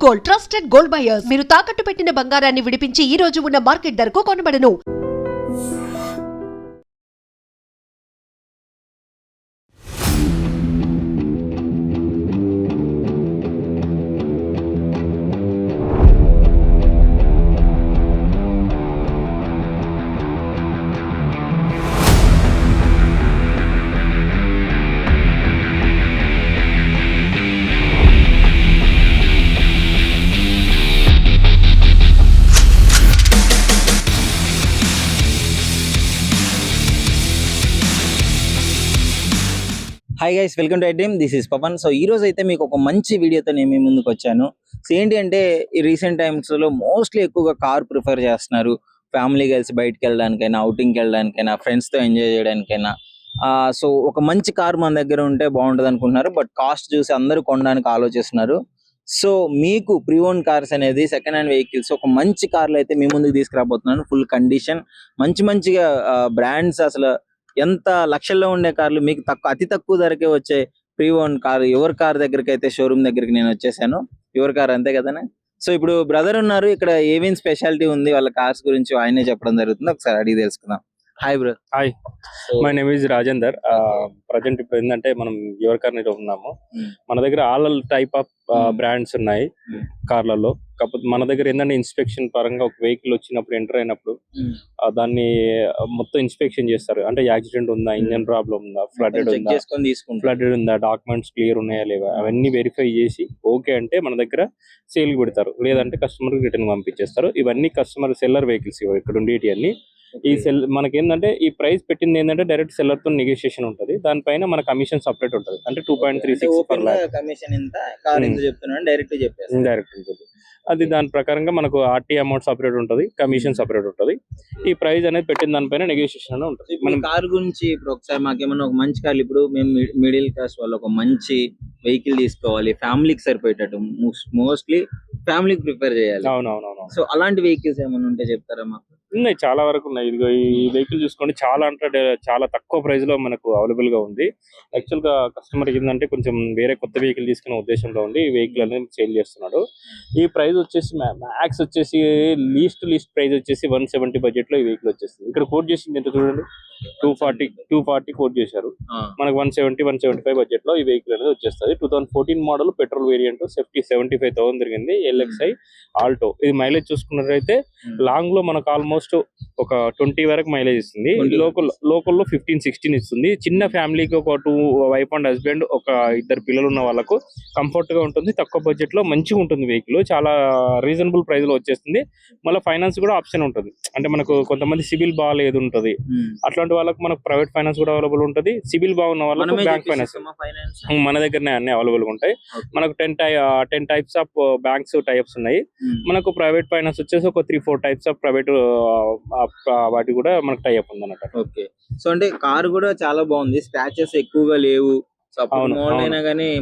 Gold, trusted gold buyers. మీరు తాకట్టు పెట్టిన బంగారాన్ని విడిపించి ఈ రోజు ఉన్న మార్కెట్ ధరకు కొనబడను. Hi guys, welcome to iDream. This is Pavan. So ఈ రోజు అయితే మీకు ఒక మంచి వీడియోతో నేను మీ ముందుకు వచ్చాను. సో ఏంటి అంటే, ఈ రీసెంట్ టైమ్స్ లో మోస్ట్లీ ఎక్కువగా కార్ ప్రిఫర్ చేస్తున్నారు. ఫ్యామిలీ కలిసి బయటకు వెళ్ళడానికైనా, అవుటింగ్కి వెళ్ళడానికైనా, ఫ్రెండ్స్ తో ఎంజాయ్ చేయడానికైనా. సో ఒక మంచి కార్ మన దగ్గర ఉంటే బాగుంటది అనుకుంటున్నారు. బట్ కాస్ట్ చూసి అందరూ కొనడానికి ఆలోచిస్తున్నారు. సో మీకు ప్రీ ఓన్ కార్స్ అనేది, సెకండ్ హ్యాండ్ వెహికల్స్, ఒక మంచి కార్లు అయితే మీ ముందుకు తీసుకురాబోతున్నాను. ఫుల్ కండిషన్, మంచిగా బ్రాండ్స్, అసలు ఎంత లక్షల్లో ఉండే కార్లు మీకు అతి తక్కువ ధరకే వచ్చే pre own car, your car దగ్గరికి అయితే షోరూమ్ దగ్గరికి నేను వచ్చేసాను. యువర్ కార్ అంతే కదనే. సో ఇప్పుడు బ్రదర్ ఉన్నారు ఇక్కడ, ఏమేమి స్పెషాలిటీ ఉంది వాళ్ళ కార్స్ గురించి ఆయనే చెప్పడం జరుగుతుంది. ఒకసారి అడిగి తెలుసుకుందాం. Hi bro. Hi, my name is Rajender. Present ఇప్పుడు ఏంటంటే మనం యువర్ కార్ లో ఉన్నాము. మన దగ్గర ఆల్ టైప్ ఆఫ్ బ్రాండ్స్ ఉన్నాయి కార్లలో. కాకపోతే మన దగ్గర ఏంటంటే ఇన్స్పెక్షన్ పరంగా ఒక వెహికల్ వచ్చినప్పుడు, ఎంటర్ అయినప్పుడు దాన్ని మొత్తం ఇన్స్పెక్షన్ చేస్తారు. అంటే యాక్సిడెంట్ ఉందా, ఇంజన్ ప్రాబ్లం ఉందా, ఫ్లడెడ్ ఉందా, డాక్యుమెంట్స్ క్లియర్ ఉన్నాయా లేవా, అవన్నీ వెరిఫై చేసి ఓకే అంటే మన దగ్గర సేల్ పెడతారు. లేదంటే కస్టమర్ రిటర్న్ పంపించేస్తారు. ఇవన్నీ కస్టమర్ సెల్లర్ వెహికల్స్ ఇక్కడ ఉండేటి అన్ని. ఈ సెల్ మనకి ఏంటంటే ఈ ప్రైస్ పెట్టింది ఏంటంటే డైరెక్ట్ సెల్లర్ తో నెగోషియేషన్ ఉంటుంది. దానిపైన మన కమిషన్ సపరేట్ ఉంటుంది. అంటే 2.36 per lakh డైరెక్ట్ ఉంటుంది. అది దాని ప్రకారంగా మనకు ఆర్టీ అమౌంట్ సపరేట్ ఉంటుంది, కమిషన్ సపరేట్ ఉంటుంది. ఈ ప్రైస్ అనేది పెట్టిన దానిపైన నెగోషియేషన్ ఉంటుంది. మనం కార్ గురించి ఇప్పుడు ఒకసారి మాకేమన్నా ఒక మంచి కార్, ఇప్పుడు మేము మిడిల్ క్లాస్ వాళ్ళు ఒక మంచి వెహికల్ తీసుకోవాలి, ఫ్యామిలీకి సరిపోయేటట్టు, మోస్ట్లీ ఫ్యామిలీకి ప్రిపేర్ చేయాలి. అవునవునవును. సో అలాంటి వెహికల్స్ ఏమైనా ఉంటే చెప్తారా మాకు? ఉన్నాయి, చాలా వరకు ఉన్నాయి. ఇదిగో ఈ వెహికల్ చూసుకోండి, చాలా అంటే చాలా తక్కువ ప్రైస్ లో మనకు అవైలబుల్ గా ఉంది. యాక్చువల్ గా కస్టమర్ ఏంటంటే కొంచెం వేరే కొత్త వెహికల్ తీసుకునే ఉద్దేశంలో ఉండి ఈ వెహికల్ అనేది సేల్ చేస్తున్నాడు. ఈ ప్రైస్ వచ్చేసి మ్యాక్స్ వచ్చేసి లీస్ట్ ప్రైస్ వచ్చేసి 170 బడ్జెట్ లో ఈ వెహికల్ వచ్చేస్తుంది. ఇక్కడ కోట్ చేసింది ఎంత చూడండి, 240 కోట్ చేశారు. మనకు 175 బడ్జెట్ లో ఈ వెహికల్ అనేది వచ్చేస్తుంది. 2014 మోడల్, పెట్రోల్ వేరియంట్, సేఫ్టీ 75,000 తిరిగింది. LXi Alto. ఇది మైలేజ్ చూసుకున్నట్లయితే లాంగ్ లో మనకు ఆల్మోస్ట్ ఒక 20 వరకు మైలేజ్ ఇస్తుంది. లోకల్లో 15-16 ఇస్తుంది. చిన్న ఫ్యామిలీకి ఒక 2 వైఫ్ అండ్ హస్బెండ్, ఒక 2 పిల్లలు ఉన్న వాళ్ళకు కంఫర్ట్ గా ఉంటుంది. తక్కువ బడ్జెట్ లో మంచిగా ఉంటుంది వెహికల్. చాలా రీజనబుల్ ప్రైస్ లో వచ్చేస్తుంది. మళ్ళీ ఫైనాన్స్ కూడా ఆప్షన్ ఉంటుంది. అంటే మనకు కొంతమంది సిబిల్ బాగాలేదు ఉంటుంది, అట్లాంటి వాళ్ళకి మనకు ప్రైవేట్ ఫైనాన్స్ కూడా అవైలబుల్ ఉంటుంది. సిబిల్ బాగున్న వాళ్ళకి బ్యాంక్ ఫైనాన్స్ మన దగ్గరనే అన్ని అవైలబుల్ గా ఉంటాయి. మనకు 10 టైప్స్ ఆఫ్ బ్యాంక్స్ టైప్స్ ఉన్నాయి. మనకు ప్రైవేట్ ఫైనాన్స్ వచ్చేసి ఒక 3-4 టైప్స్ ఆఫ్ ప్రైవేట్ వాటి కూడా మనకు టైప్ ఉంది అన్నట్టు. ఓకే. సో అంటే కార్ కూడా చాలా బాగుంది, స్క్రాచెస్ ఎక్కువగా లేవు.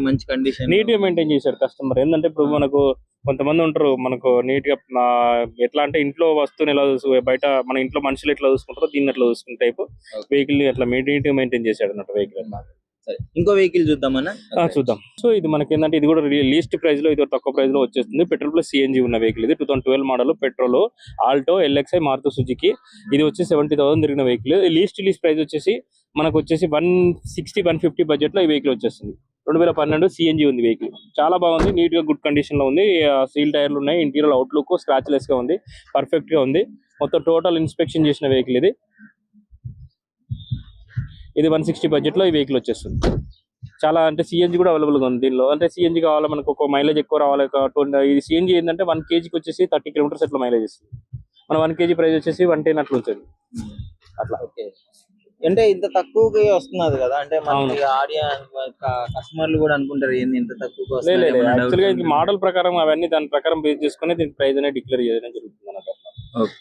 మంచి కండిషన్, నీట్ గా మెయింటైన్ చేశారు కస్టమర్. ఏంటంటే ఇప్పుడు మనకు కొంతమంది ఉంటారు, మనకు నీట్ గా ఎట్లా అంటే ఇంట్లో వస్తువుని ఎలా బయట మన ఇంట్లో మనుషులు ఎట్లా చూసుకుంటారో దీన్ని ఎట్లా చూసుకునే టైప్ వెహికల్ అట్లా నీట్ గా మెయింటైన్ చేశాడు అన్నట్టు వెహికల్. ఇంకో వెహికల్ చూద్దామన్నా. చూద్దాం. సో ఇది మనకి ఏంటంటే ఇది కూడా లీస్ట్ ప్రైస్ లో, ఇది తక్కువ ప్రైస్ లో వచ్చేస్తుంది. పెట్రోల్ ప్లస్ సిఎన్జి ఉన్న వెహికల్ ఇది. 2012 model, petrol, Alto, LXi, Maruti Suzuki. ఇది వచ్చి 70,000 తిరిగిన వెహికల్. లీస్ట్ ప్రైస్ వచ్చేసి మనకు వచ్చేసి 160-150 బడ్జెట్ లో ఈ వెహికల్ వచ్చేస్తుంది. 2012 సిఎన్జి ఉంది వెహికల్. చాలా బాగుంది, నీట్ గా గుడ్ కండిషన్ లో ఉంది. సీల్ టైర్లు ఉన్నాయి. ఇంటీరియర్ అవుట్లుక్ స్క్రాచ్ లెస్ గా ఉంది, పర్ఫెక్ట్ గా ఉంది. మొత్తం టోటల్ ఇన్స్పెక్షన్ చేసిన వెహికల్ ఇది. ఇది 160 బడ్జెట్ లో ఈ వెహికల్ వచ్చేస్తుంది. చాలా అంటే సిఎన్జి కూడా అవైలబుల్ గా ఉంది దీనిలో. అంటే సిఎన్జి కావాలి మనకు, ఒక మైలేజ్ ఎక్కువ రావాలి. ఇది సిఎన్జి ఏంటంటే 1 kgకి వచ్చేసి 30 కిలోమీటర్స్ అట్లా మైలేజ్ ఇస్తుంది. మన 1 kg ప్రైస్ వచ్చేసి 110 అట్లా ఉంటుంది అట్లా. ఓకే. అంటే ఇంత తక్కువకి వస్తున్నది కదా, అంటే కస్టమర్లు కూడా అనుకుంటారు ఏంది ఇంత తక్కువ. యాక్చువల్గా ఇది మోడల్ ప్రకారం అవన్నీ దాని ప్రకారం బేస్ చేసుకుని దీని ప్రైస్ అనేది డిక్లేర్ చేయడం జరుగుతుంది అన్నమాట.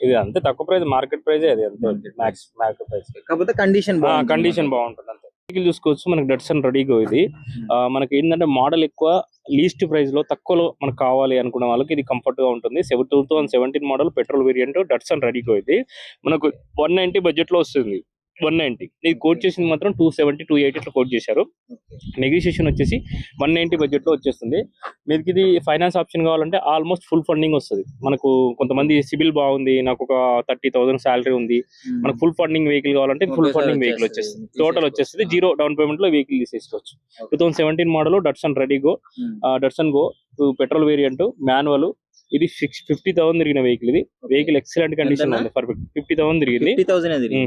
ఇది అంతే తక్కువ ప్రైస్, మార్కెట్ ప్రైస్ అది అంతే, మార్కెట్ ప్రైస్. కాకపోతే కండిషన్ బాగుంటుంది అంతే. వెహికల్ చూసుకోవచ్చు, మనకి డట్సన్ రెడీగో ఇది. మనకి ఏంటంటే మోడల్ ఎక్కువ, లీస్ట్ ప్రైస్ లో తక్కువలో మనకు కావాలి అనుకునే వాళ్ళకి ఇది కంఫర్ట్ గా ఉంటుంది. 2017 model, petrol variant, Datsun redi-GO ఇది. మనకు 190 బడ్జెట్ లో వస్తుంది. 190. ఇది కోట్ చేసింది మాత్రం 270, 280 ఇట్లా కోట్ చేశారు. నెగోషియేషన్ వచ్చేసి 190 బడ్జెట్ లో వచ్చేస్తుంది. మీకు ఇది ఫైనాన్స్ ఆప్షన్ కావాలంటే ఆల్మోస్ట్ ఫుల్ ఫండింగ్ వస్తుంది. మనకు కొంతమంది సిబిల్ బాగుంది, నాకు ఒక 30,000 శాలరీ ఉంది, మనకు ఫుల్ ఫండింగ్ వెహికల్ కావాలంటే ఫుల్ ఫండింగ్ వెహికల్ వచ్చేస్తుంది. టోటల్ వచ్చేస్తుంది 0 డౌన్ పేమెంట్ లో వెహికల్ తీసేసుకోవచ్చు. 2017 model Datsun redi go, Datsun go petrol variant manual. ఇది 50,000 తిరిగిన వెహికల్. ఇది వెహికల్ ఎక్సలెంట్ కండిషన్ ఉంది, పర్ఫెక్ట్. 50,000 తిరిగింది,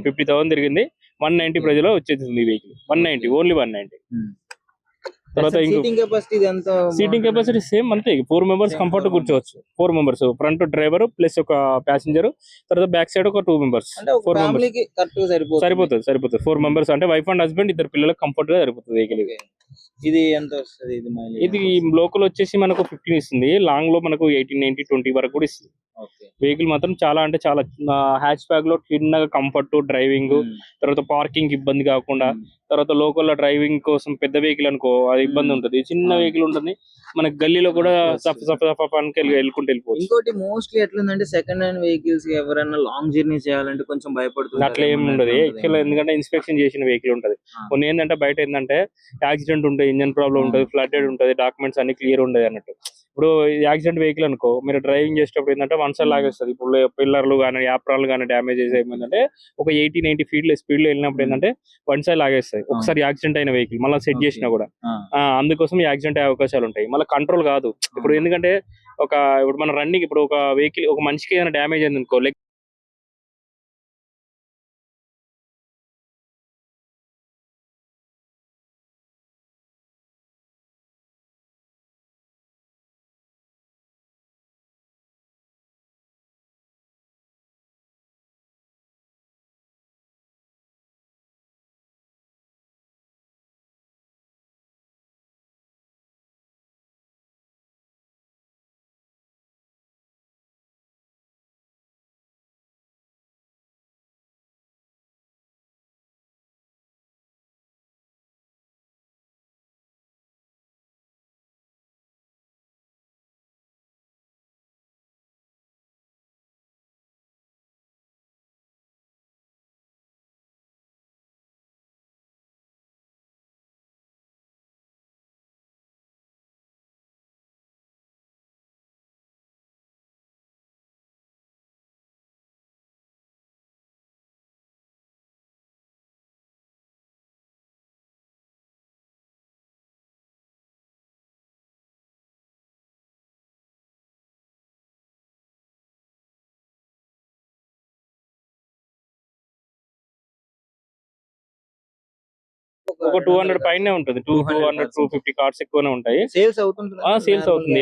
50,000 తిరిగింది. 190 ప్రైజ్ లో వచ్చేసింది ఈ వెహికల్. 190, ఓన్లీ 190. తర్వాత సీటింగ్ కెపాసిటీ సేమ్ అంతే. 4 మెంబర్స్ కంఫర్ట్ కూర్చోవచ్చు. 4 మెంబర్స్, ఫ్రంట్ డ్రైవర్ ప్లస్ ఒక ప్యాసింజర్, తర్వాత బ్యాక్ సైడ్ ఒక 2 మెంబర్స్. 4 మెంబర్స్ సరిపోతుంది. 4 మెంబర్స్ అంటే వైఫ్ అండ్ హస్బెండ్ ఇద్దరు పిల్లలకు కంఫర్ట్ గా సరిపోతుంది వెహికల్. ఇది ఎంత వస్తుంది? ఇది లోకల్ వచ్చేసి మనకు 15 ఇస్తుంది, లాంగ్ లో మనకు 18, 19, 20 వరకు కూడా ఇస్తుంది. వెహికల్ మాత్రం చాలా అంటే చాలా హ్యాచ్ బ్యాగ్ లో చిన్నగా కంఫర్ట్, డ్రైవింగ్, తర్వాత పార్కింగ్ ఇబ్బంది కాకుండా, తర్వాత లోకల్ డ్రైవింగ్ కోసం పెద్ద వెహికల్ అనుకో అది ఇబ్బంది ఉంటుంది. చిన్న వెహికల్ ఉంటుంది, మనకి గల్లీలో కూడా వెళ్ళుకుంటూ వెళ్ళిపోవచ్చు. ఇంకోటి మోస్ట్లీ ఎట్లుందంటే సెకండ్ హ్యాండ్ వెహికల్స్ ఎవరైనా లాంగ్ జర్నీ చేయాలంటే కొంచెం భయపడుతుంది. అట్లా ఏమి ఉండదు యాక్చువల్, ఎందుకంటే ఇన్స్పెక్షన్ చేసిన వెహికల్ ఉంటది. కొన్ని ఏంటంటే బయట ఏంటంటే యాక్సిడెంట్ ఉంటుంది, ఇంజన్ ప్రాబ్లం ఉంటుంది, ఫ్లడెడ్ ఉంటుంది, డాక్యుమెంట్స్ అన్ని క్లియర్ ఉండదు అన్నట్టు. ఇప్పుడు యాక్సిడెంట్ వెహికల్ అనుకో, మీరు డ్రైవింగ్ చేసేటప్పుడు ఏంటంటే వన్ సైడ్ లాగేస్తుంది. ఇప్పుడు పిల్లర్లు కానీ యాప్రాలు కానీ డ్యామేజ్ ఏమైందంటే ఒక 80-90 ఫీట్ స్పీడ్ లో వెళ్ళినప్పుడు ఏంటంటే వన్ సైడ్ లాగేస్తాయి. ఒకసారి యాక్సిడెంట్ అయిన వెహికల్ మళ్ళీ సెట్ చేసినా కూడా అందుకోసం యాక్సిడెంట్ అయ్యే అవకాశాలు ఉంటాయి. మళ్ళీ కంట్రోల్ కాదు. ఇప్పుడు ఎందుకంటే ఇప్పుడు మన రన్నింగ్, ఇప్పుడు ఒక వెహికల్ ఒక మనిషికి ఏదైనా డ్యామేజ్ అయింది అనుకో, ఒక 200 పైనే ఉంటుంది. 200, 250 కార్స్ ఎక్కువనే ఉంటాయి. సేల్స్ అవుతుంది. సేల్స్ అవుతుంది.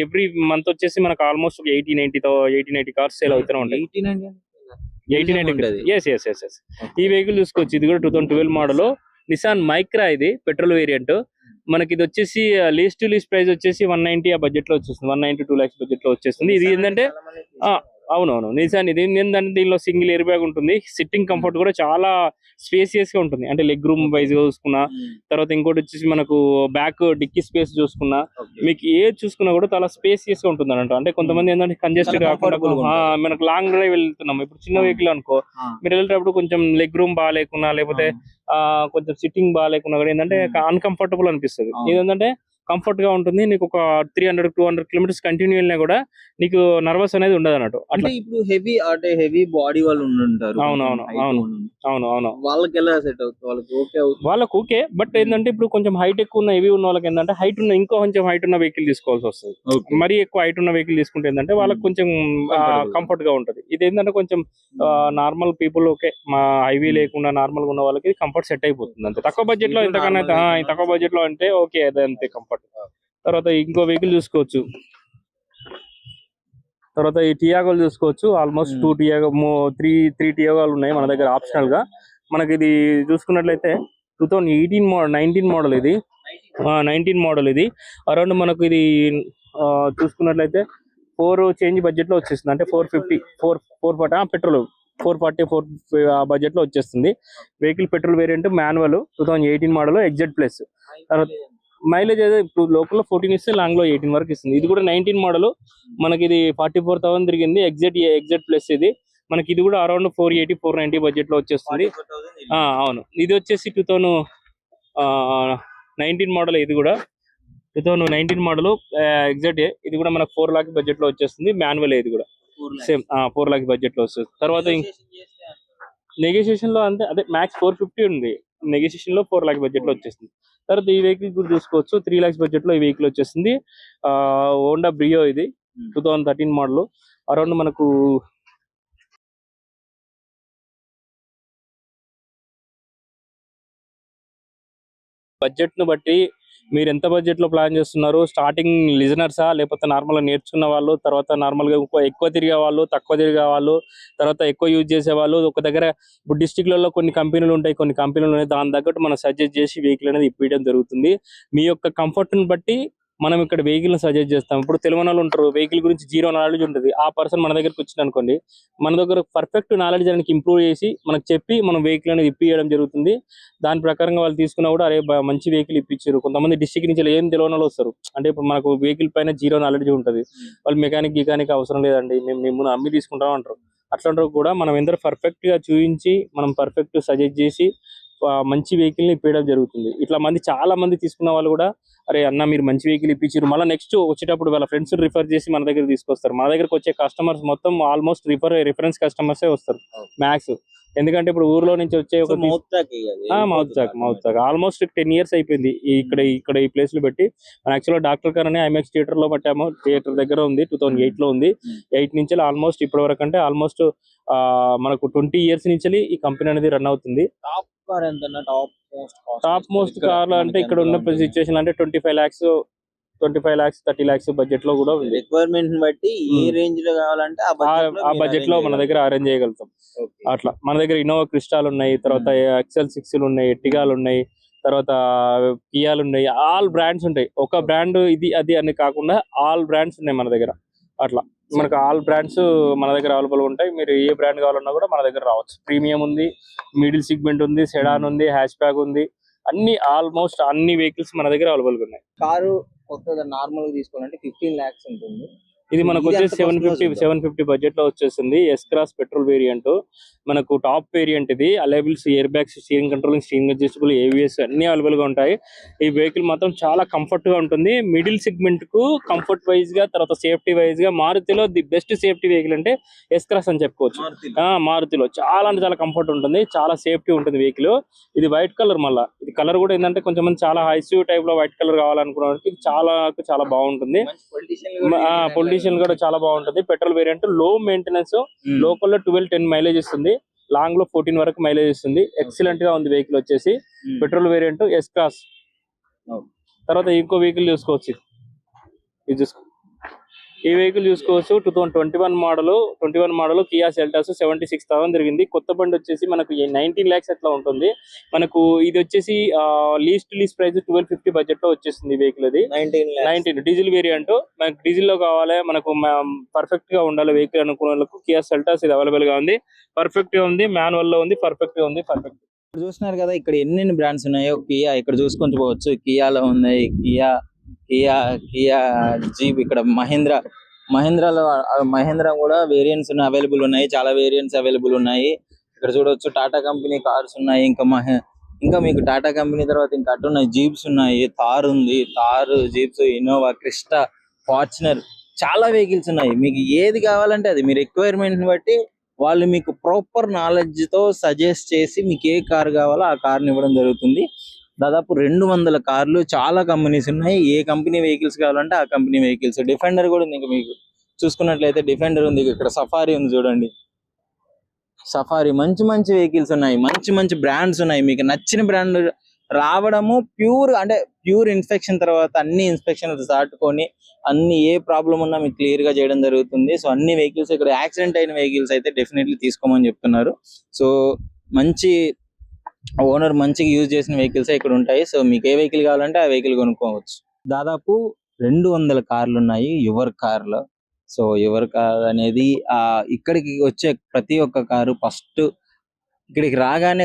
ఎవ్రీ మంత్ వచ్చేసి మనకు ఆల్మోస్ట్ 80-90 కార్స్ సేల్ అవుతూనే ఉంటాయి. 80-90. ఎస్. ఈ వెహికల్ చూసుకోవచ్చు. ఇది కూడా 2012 మోడల్ నిసాన్ మైక్రా. ఇది పెట్రోల్ వేరియంట్. మనకి ఇది వచ్చేసి లీస్ట్ ప్రైస్ వచ్చేసి 190 ఆ బడ్జెట్ లో వచ్చేస్తుంది. 190-2 lakhs బడ్జెట్ లో వచ్చేస్తుంది. ఇది ఏంటంటే అవునవును నిసాన్. ఇది ఏంటంటే దీనిలో సింగిల్ ఎయిర్ బ్యాగ్ ఉంటుంది. సిట్టింగ్ కంఫర్ట్ కూడా చాలా స్పేసియస్ గా ఉంటుంది. అంటే లెగ్ రూమ్ వైజ్ చూసుకున్నా, తర్వాత ఇంకోటి వచ్చేసి మనకు బ్యాక్ డిక్కీ స్పేస్ చూసుకున్నా, మీకు ఏది చూసుకున్నా కూడా చాలా స్పేసియస్ గా ఉంటుంది అన్నట్టు. అంటే కొంతమంది ఏంటంటే కంజెస్ట్ కాకుండా మనకు లాంగ్ డ్రైవ్ వెళ్తున్నాం. ఇప్పుడు చిన్న వెహికల్ అనుకో, మీరు వెళ్ళేటప్పుడు కొంచెం లెగ్ రూమ్ బాగాలేకున్నా, లేకపోతే కొంచెం సిట్టింగ్ బాగాలేకున్నా కూడా ఏంటంటే అన్కంఫర్టబుల్ అనిపిస్తుంది. ఇదేంటంటే కంఫర్ట్ గా ఉంటుంది. నీకు ఒక 300-200 కిలోమీటర్స్ కంటిన్యూ వెళ్ళినా కూడా నీకు నర్వస్ అనేది ఉండదు అన్నట్టు. అంటే ఇప్పుడు హెవీ బాడీ వాళ్ళు ఉంటారు. అవును వాళ్ళకి ఎలా సెట్ అవుతుంది? వాళ్ళకి ఓకే. బట్ ఏంటంటే ఇప్పుడు కొంచెం హైట్ ఎక్కువ ఉన్న హెవీ ఉన్న వాళ్ళకి ఏంటంటే ఇంకో కొంచెం హైట్ ఉన్న వెహికల్ తీసుకోవాల్సి వస్తుంది. మరీ ఎక్కువ హైట్ ఉన్న వెహికల్ తీసుకుంటే ఏంటంటే వాళ్ళకి కొంచెం కంఫర్ట్ గా ఉంటది. ఇది ఏంటంటే కొంచెం నార్మల్ పీపుల్ ఓకే, మా హైవీ లేకుండా నార్మల్ గా ఉన్న వాళ్ళకి కంఫర్ట్ సెట్ అయిపోతుంది. అంతే తక్కువ బడ్జెట్ లో, ఎంతకన్నా తక్కువ బడ్జెట్ లో అంటే ఓకే, అదంతే కంఫర్ట్. తర్వాత ఇంకో వెహికల్ చూసుకోవచ్చు. తర్వాత ఈ టియాగోలు చూసుకోవచ్చు. ఆల్మోస్ట్ 3 టియాగోలు ఉన్నాయి మన దగ్గర ఆప్షనల్ గా. మనకి ఇది చూసుకున్నట్లయితే 2019 మోడల్. ఇది 19 మోడల్. ఇది అరౌండ్ మనకు ఇది చూసుకున్నట్లయితే 4 చేంజ్ బడ్జెట్ లో వచ్చేస్తుంది. అంటే 440 పెట్రోల్ 440 ఆ బడ్జెట్ లో వచ్చేస్తుంది. Vehicle petrol variant manual 2018 model XZ plus. తర్వాత మైలేజ్ అయితే ఇప్పుడు లోకల్ 14 ఇస్తే లాంగ్ లో 18 వరకు ఇస్తుంది. ఇది కూడా 19 మోడల్. మనకి ఇది 44,000 తిరిగింది. XZ plus. ఇది మనకి ఇది కూడా అరౌండ్ 480-490 బడ్జెట్ లో వచ్చేస్తుంది. అవును, ఇది వచ్చేసి 2019 మోడల్. ఇది కూడా 2019 మోడల్ ఎగ్జాక్ట్. ఇది కూడా మనకు 4 lakhs బడ్జెట్ లో వచ్చేస్తుంది. మాన్యువల్ ఇది కూడా సేమ్ 4 lakhs బడ్జెట్ లో వస్తుంది. తర్వాత నెగోషియేషన్ లో అంటే అదే మ్యాక్స్ 450 ఉంది. నెగోషియేషన్ లో 4 lakhs బడ్జెట్ లో వచ్చేస్తుంది. తర్వాత ఈ వెహికల్ కూడా చూసుకోవచ్చు, 3 lakhs బడ్జెట్ లో ఈ వెహికల్ వచ్చేస్తుంది. హోండా బ్రియో ఇది 2013 మోడల్. అరౌండ్ మనకు బడ్జెట్ ను బట్టి మీరు ఎంత బడ్జెట్ లో ప్లాన్ చేస్తున్నారు, స్టార్టింగ్ లిజనర్సా లేకపోతే నార్మల్ గా నేర్చుకున్న వాళ్ళు, తర్వాత నార్మల్ గా ఎక్కువ తిరిగే వాళ్ళు, తక్కువ తిరిగే వాళ్ళు, తర్వాత ఎక్కువ యూజ్ చేసే వాళ్ళు, ఒక దగ్గర ఇప్పుడు డిస్ట్రిక్ట్ లలో కొన్ని కంపెనీలు ఉంటాయి, కొన్ని కంపెనీలు ఉన్నాయి, దాని తగ్గట్టు మనం సజెస్ట్ చేసి వెహికల్ అనేది ఇప్పించడం జరుగుతుంది. మీ యొక్క కంఫర్ట్ ని బట్టి మనం ఇక్కడ వెహికల్ సజెస్ట్ చేస్తాం. ఇప్పుడు తెలియని వాళ్ళు ఉంటారు, వెహికల్ గురించి జీరో నాలెడ్జ్ ఉంటుంది. ఆ పర్సన్ మన దగ్గరకు వచ్చింది అనుకోండి, మన దగ్గర పర్ఫెక్ట్ నాలెడ్జ్ దానికి ఇంప్రూవ్ చేసి మనకు చెప్పి మనం వెహికల్ అనేది ఇప్పించడం జరుగుతుంది. దాని ప్రకారంగా వాళ్ళు తీసుకున్నా కూడా అరే మంచి వెహికల్ ఇప్పించారు. కొంతమంది డిస్ట్రిక్ట్ నుంచి ఏం తెలియని వాళ్ళు వస్తారు, అంటే ఇప్పుడు మనకు వెహికల్ పైన జీరో నాలెడ్జ్ ఉంటుంది, వాళ్ళు మెకానిక్ అవసరం లేదండి, మేము అమ్మి తీసుకుంటాం అంటారు. అట్లాంటి కూడా మనం ఎందరో పర్ఫెక్ట్ గా చూపించి మనం పర్ఫెక్ట్ సజెస్ట్ చేసి మంచి వెహికల్ ని ఇప్పించడం జరుగుతుంది. ఇట్లా చాలా మంది తీసుకున్న వాళ్ళు కూడా అరే అన్న మీరు మంచి వెహికల్ ఇప్పించారు, మళ్ళీ నెక్స్ట్ వచ్చేటప్పుడు వాళ్ళ ఫ్రెండ్స్ రిఫర్ చేసి మన దగ్గర తీసుకొస్తారు. మన దగ్గరకు వచ్చే కస్టమర్స్ మొత్తం ఆల్మోస్ట్ రిఫరెన్స్ కస్టమర్సే వస్తారు మ్యాక్స్. ఎందుకంటే ఇప్పుడు ఊర్లో నుంచి వచ్చే ఒక మౌత్ చాక్ ఆల్మోస్ట్ 10 years అయిపోయింది ఇక్కడ ఈ ప్లేస్ లో పెట్టి. మన యాక్చువల్గా డాక్టర్ గారు అని ఐమాక్స్ థియేటర్ లో పెట్టాము. థియేటర్ దగ్గర ఉంది, 2008 లో ఉంది. 8 నుంచి ఆల్మోస్ట్ ఇప్పటి వరకు అంటే ఆల్మోస్ట్ మనకు 20 years నుంచి ఈ కంపెనీ అనేది రన్ అవుతుంది. టాప్ మోస్ట్ కార్లు అంటే ఇక్కడ ఉన్న సిచ్యువేషన్ అంటే 25 lakhs 30 lakhs బడ్జెట్ లో కూడా ఉంది. రిక్వైర్మెంట్ బట్టి ఏ రేంజ్ లో కావాలంటే ఆ బడ్జెట్ లో మన దగ్గర అరేంజ్ చేయగలుగుతాం. అట్లా మన దగ్గర ఇన్నోవా క్రిస్టాల్ ఉన్నాయి, తర్వాత XL6 ఉన్నాయి, ఎర్టిగాలు ఉన్నాయి, తర్వాత కియాలు ఉన్నాయి. ఆల్ బ్రాండ్స్ ఉంటాయి. ఒక బ్రాండ్ ఇది అది అని కాకుండా ఆల్ బ్రాండ్స్ ఉన్నాయి మన దగ్గర. అట్లా మనకు ఆల్ బ్రాండ్స్ మన దగ్గర అవైలబుల్ ఉంటాయి. మీరు ఏ బ్రాండ్ కావాలన్నా కూడా మన దగ్గర రావచ్చు. ప్రీమియం ఉంది, మిడిల్ సెగ్మెంట్ ఉంది, సెడాన్ ఉంది, హ్యాచ్ బ్యాగ్ ఉంది, ఆల్మోస్ట్ అన్ని వెహికల్స్ మన దగ్గర అవైలబుల్ గా ఉన్నాయి. కారు కొత్తగా నార్మల్ గా తీసుకోవాలంటే 15 lakhs ఉంటుంది. ఇది మనకు వచ్చేసి 750 బడ్జెట్ లో వచ్చేస్తుంది. ఎస్ క్రాస్ పెట్రోల్ వేరియంట్ మనకు టాప్ వేరియంట్. ఇది అలైబుల్స్, air bags, steering controlling, steering adjustable, ABS అన్ని అవైలబుల్ గా ఉంటాయి. ఈ వెహికల్ మాత్రం చాలా కంఫర్ట్ గా ఉంటుంది. మిడిల్ సెగ్మెంట్ కు కంఫర్ట్ వైజ్ గా, తర్వాత సేఫ్టీ వైజ్ గా మారుతిలో ది బెస్ట్ సేఫ్టీ వెహికల్ అంటే ఎస్ క్రాస్ అని చెప్పుకోవచ్చు. మారుతిలో చాలా అంటే చాలా కంఫర్ట్ ఉంటుంది, చాలా సేఫ్టీ ఉంటుంది వెహికల్. ఇది వైట్ కలర్. మళ్ళీ ఇది కలర్ కూడా ఏంటంటే కొంచెం చాలా హైస్యూ టైప్ లో వైట్ కలర్ కావాలనుకున్న వాళ్ళకి చాలా బాగుంటుంది. పొల్యూషన్ కూడా చాలా బాగుంటుంది. పెట్రోల్ వేరియంట్, లో మెయింటెనెన్స్, లోకల్ లో 12-10 మైలేజ్ ఇస్తుంది, లాంగ్ లో 14 వరకు మైలేజ్ ఇస్తుంది. ఎక్సలెంట్ గా ఉంది వెహికల్ వచ్చేసి. Petrol variant S Cross. తర్వాత ఇంకో వెహికల్ చూసుకోవచ్చు, ఇది చూసుకో. ఈ వెహికల్ చూసుకోవచ్చు 2021 మోడల్ కియా సెల్టాస్ 76,000 జరిగింది. కొత్త బండి వచ్చేసి మనకు 19 lakhs అట్లా ఉంటుంది. మనకు ఇది వచ్చేసి లీస్ట్ ప్రైస్ 1250 బడ్జెట్ లో వచ్చేస్తుంది వెహికల్. అది 19 డీజిల్ వేరియంట్. మనకు డీజిల్ లో కావాలి, మనకు పర్ఫెక్ట్ గా ఉండాలి వెహికల్ అనుకున్న వాళ్ళకు కియా సెల్టాస్ ఇది అవైలబుల్ గా ఉంది. పర్ఫెక్ట్ గా ఉంది, మాన్యువల్ లో ఉంది, పర్ఫెక్ట్ గా ఉంది. చూస్తున్నారు కదా ఇక్కడ ఎన్ని బ్రాండ్స్ ఉన్నాయో. కియా ఇక్కడ చూసుకొని పోవచ్చు, కియాలో ఉన్నాయి, కియా జీప్, ఇక్కడ మహేంద్ర కూడా వేరియంట్స్ అవైలబుల్ ఉన్నాయి, చాలా వేరియంట్స్ అవైలబుల్ ఉన్నాయి. ఇక్కడ చూడవచ్చు టాటా కంపెనీ కార్స్ ఉన్నాయి. ఇంకా మీకు టాటా కంపెనీ తర్వాత ఇంకా అటు ఉన్నాయి, జీప్స్ ఉన్నాయి, థార్ ఉంది, జీప్స్, ఇన్నోవా, క్రిస్టా, ఫార్చునర్, చాలా వెహికల్స్ ఉన్నాయి. మీకు ఏది కావాలంటే అది మీ రిక్వైర్మెంట్ బట్టి వాళ్ళు మీకు ప్రాపర్ నాలెడ్జ్ తో సజెస్ట్ చేసి మీకు ఏ కార్ కావాలో ఆ కార్ని ఇవ్వడం జరుగుతుంది. దాదాపు 200 కార్లు, చాలా కంపెనీస్ ఉన్నాయి. ఏ కంపెనీ వెహికల్స్ కావాలంటే ఆ కంపెనీ వెహికల్స్. డిఫెండర్ కూడా ఉంది. ఇంకా మీకు చూసుకున్నట్లయితే డిఫెండర్ ఉంది, ఇక్కడ సఫారీ ఉంది చూడండి. సఫారీ మంచి వెహికల్స్ ఉన్నాయి, మంచి బ్రాండ్స్ ఉన్నాయి. మీకు నచ్చిన బ్రాండ్ రావడము ప్యూర్ ఇన్స్పెక్షన్ తర్వాత అన్ని ఇన్స్పెక్షన్ దాటుకొని అన్ని ఏ ప్రాబ్లం ఉన్నా మీకు క్లియర్ గా చేయడం జరుగుతుంది. సో అన్ని వెహికల్స్ ఇక్కడ యాక్సిడెంట్ అయిన వెహికల్స్ అయితే డెఫినెట్లీ తీసుకోమని చెప్తున్నారు. సో మంచి ఓనర్ మంచిగా యూజ్ చేసిన వెహికల్స్ ఇక్కడ ఉంటాయి. సో మీకు ఏ వెహికల్ కావాలంటే ఆ వెహికల్ కొనుక్కోవచ్చు. దాదాపు 200 కార్లు ఉన్నాయి యువర్ కార్లో. సో యువర్ కార్ అనేది ఇక్కడికి వచ్చే ప్రతి ఒక్క కారు ఫస్ట్ ఇక్కడికి రాగానే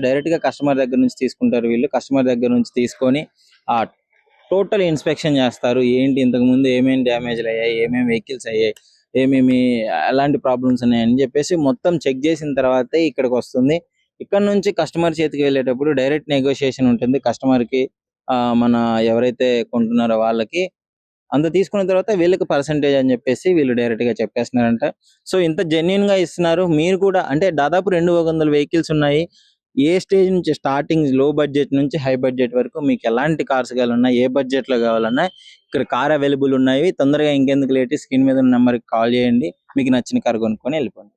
డైరెక్ట్ గా కస్టమర్ దగ్గర నుంచి తీసుకుంటారు. వీళ్ళు కస్టమర్ దగ్గర నుంచి తీసుకొని టోటల్ ఇన్స్పెక్షన్ చేస్తారు. ఏంటి ఇంతకు ముందు ఏమేమి డ్యామేజ్లు అయ్యాయి, ఏమేమి వెహికల్స్ అయ్యాయి, ఏమేమి ఎలాంటి ప్రాబ్లమ్స్ ఉన్నాయని చెప్పేసి మొత్తం చెక్ చేసిన తర్వాతే ఇక్కడికి వస్తుంది. ఇక్కడ నుంచి కస్టమర్ చేతికి వెళ్ళేటప్పుడు డైరెక్ట్ నెగోషియేషన్ ఉంటుంది కస్టమర్కి, మన ఎవరైతే కొంటున్నారో వాళ్ళకి. అంత తీసుకున్న తర్వాత వీళ్ళకి పర్సెంటేజ్ అని చెప్పేసి వీళ్ళు డైరెక్ట్ గా చెప్పేస్తున్నారంట. సో ఇంత జెన్యున్ గా ఇస్తున్నారు. మీరు కూడా అంటే దాదాపు 200 వెహికల్స్ ఉన్నాయి. ఏ స్టేజ్ నుంచి స్టార్టింగ్ లో బడ్జెట్ నుంచి హై బడ్జెట్ వరకు మీకు ఎలాంటి కార్స్ కావాలన్నా, ఏ బడ్జెట్ లో కావాలన్నా ఇక్కడ కార్ అవైలబుల్ ఉన్నాయి. తొందరగా ఇంకెందుకు లేట్, స్క్రీన్ మీద ఉన్న నెంబర్కి కాల్ చేయండి. మీకు నచ్చిన కార్ కొనుక్కొని వెళ్ళిపోండి.